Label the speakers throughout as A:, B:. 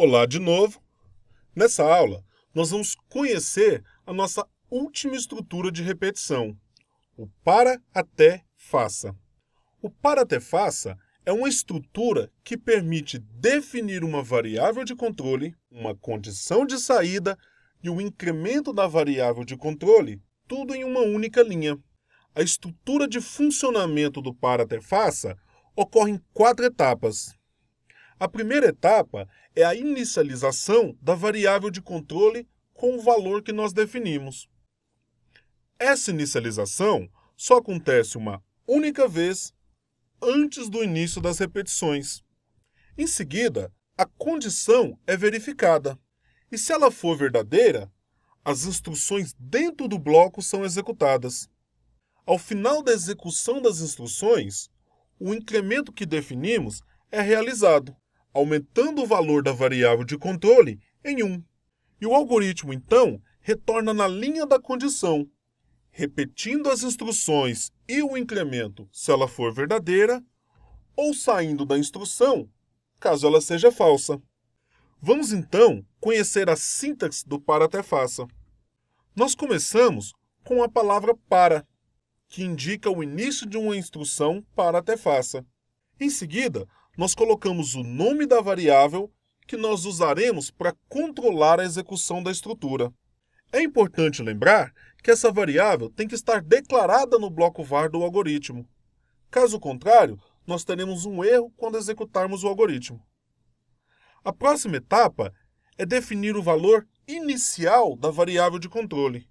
A: Olá de novo. Nessa aula, nós vamos conhecer a nossa última estrutura de repetição, o para, até, faça. O para, até, faça é uma estrutura que permite definir uma variável de controle, uma condição de saída e o incremento da variável de controle, tudo em uma única linha. A estrutura de funcionamento do para, até, faça ocorre em 4 etapas. A primeira etapa é a inicialização da variável de controle com o valor que nós definimos. Essa inicialização só acontece uma única vez antes do início das repetições. Em seguida, a condição é verificada, e se ela for verdadeira, as instruções dentro do bloco são executadas. Ao final da execução das instruções, o incremento que definimos é realizado, aumentando o valor da variável de controle em 1. E o algoritmo, então, retorna na linha da condição, repetindo as instruções e o incremento se ela for verdadeira, ou saindo da instrução, caso ela seja falsa. Vamos, então, conhecer a sintaxe do para, até, faça. Nós começamos com a palavra para, que indica o início de uma instrução para, até, faça. Em seguida, nós colocamos o nome da variável que nós usaremos para controlar a execução da estrutura. É importante lembrar que essa variável tem que estar declarada no bloco var do algoritmo. Caso contrário, nós teremos um erro quando executarmos o algoritmo. A próxima etapa é definir o valor inicial da variável de controle.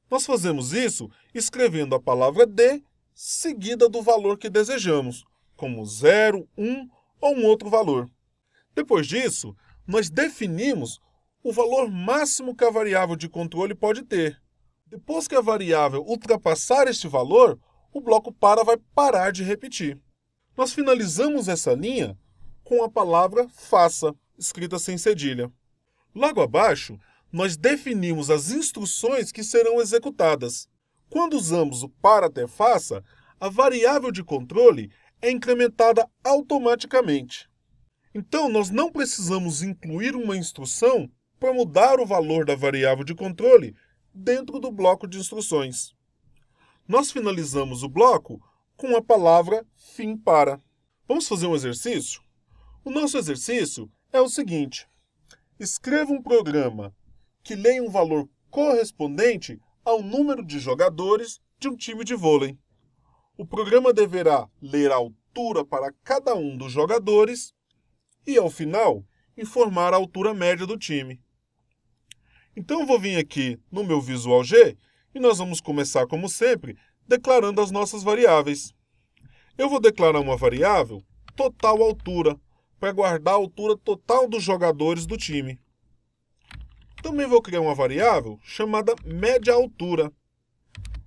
A: Nós fazemos isso escrevendo a palavra D seguida do valor que desejamos, como 0, 1 ou um outro valor. Depois disso, nós definimos o valor máximo que a variável de controle pode ter. Depois que a variável ultrapassar este valor, o bloco para vai parar de repetir. Nós finalizamos essa linha com a palavra faça, escrita sem cedilha. Logo abaixo, nós definimos as instruções que serão executadas. Quando usamos o para, até, faça, a variável de controle é incrementada automaticamente. Então, nós não precisamos incluir uma instrução para mudar o valor da variável de controle dentro do bloco de instruções. Nós finalizamos o bloco com a palavra fim para. Vamos fazer um exercício? O nosso exercício é o seguinte: escreva um programa que leia um valor correspondente ao número de jogadores de um time de vôlei. O programa deverá ler a altura para cada um dos jogadores e, ao final, informar a altura média do time. Então, eu vou vir aqui no meu Visual G e nós vamos começar, como sempre, declarando as nossas variáveis. Eu vou declarar uma variável total altura, para guardar a altura total dos jogadores do time. Também vou criar uma variável chamada média altura.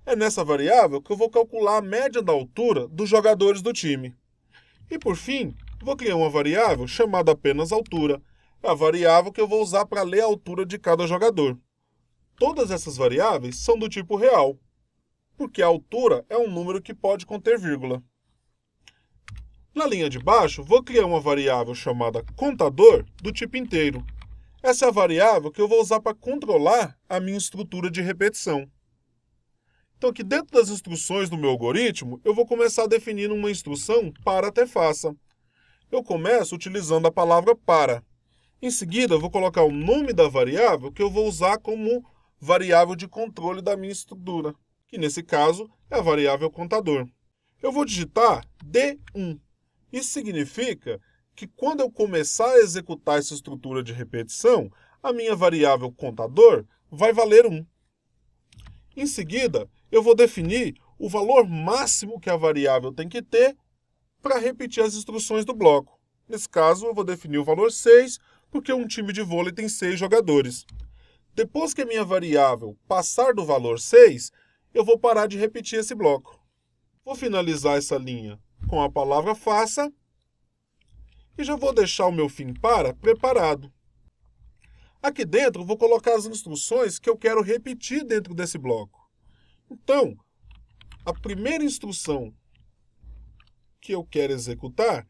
A: É nessa variável que eu vou calcular a média da altura dos jogadores do time. E por fim, vou criar uma variável chamada apenas altura. É a variável que eu vou usar para ler a altura de cada jogador. Todas essas variáveis são do tipo real, porque a altura é um número que pode conter vírgula. Na linha de baixo, vou criar uma variável chamada contador do tipo inteiro. Essa é a variável que eu vou usar para controlar a minha estrutura de repetição. Então, aqui dentro das instruções do meu algoritmo, eu vou começar definindo uma instrução para, até, faça. Eu começo utilizando a palavra para. Em seguida, eu vou colocar o nome da variável que eu vou usar como variável de controle da minha estrutura, que nesse caso é a variável contador. Eu vou digitar D1. Isso significa que quando eu começar a executar essa estrutura de repetição, a minha variável contador vai valer 1. Em seguida, eu vou definir o valor máximo que a variável tem que ter para repetir as instruções do bloco. Nesse caso, eu vou definir o valor 6, porque um time de vôlei tem 6 jogadores. Depois que a minha variável passar do valor 6, eu vou parar de repetir esse bloco. Vou finalizar essa linha com a palavra faça e já vou deixar o meu fim para preparado. Aqui dentro, eu vou colocar as instruções que eu quero repetir dentro desse bloco. Então, a primeira instrução que eu quero executar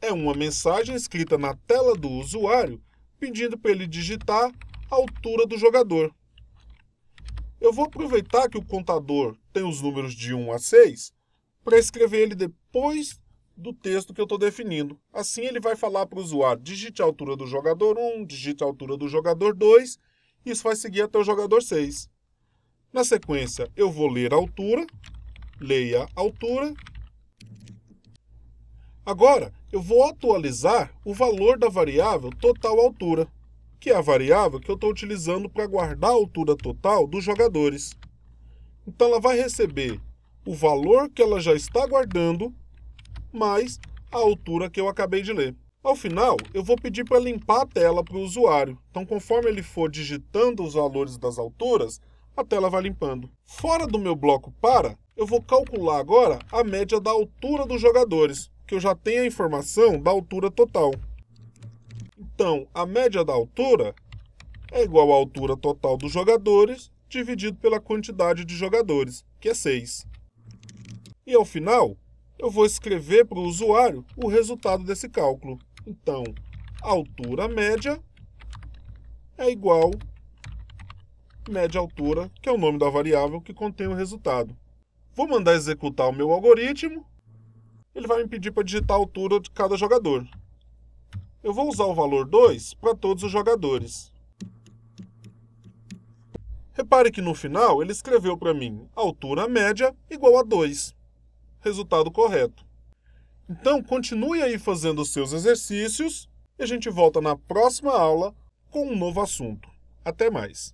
A: é uma mensagem escrita na tela do usuário pedindo para ele digitar a altura do jogador. Eu vou aproveitar que o contador tem os números de 1 a 6 para escrever ele depois do texto que eu estou definindo. Assim ele vai falar para o usuário, digite a altura do jogador 1, digite a altura do jogador 2, e isso vai seguir até o jogador 6. Na sequência, eu vou ler a altura, leia a altura. Agora, eu vou atualizar o valor da variável total altura, que é a variável que eu estou utilizando para guardar a altura total dos jogadores. Então, ela vai receber o valor que ela já está guardando, mais a altura que eu acabei de ler. Ao final, eu vou pedir para limpar a tela para o usuário. Então, conforme ele for digitando os valores das alturas, a tela vai limpando. Fora do meu bloco para, eu vou calcular agora a média da altura dos jogadores, que eu já tenho a informação da altura total. Então, a média da altura é igual à altura total dos jogadores dividido pela quantidade de jogadores, que é 6. E ao final, eu vou escrever para o usuário o resultado desse cálculo. Então, a altura média é igual a média altura, que é o nome da variável que contém o resultado. Vou mandar executar o meu algoritmo. Ele vai me pedir para digitar a altura de cada jogador. Eu vou usar o valor 2 para todos os jogadores. Repare que no final ele escreveu para mim altura média igual a 2. Resultado correto. Então, continue aí fazendo os seus exercícios e a gente volta na próxima aula com um novo assunto. Até mais!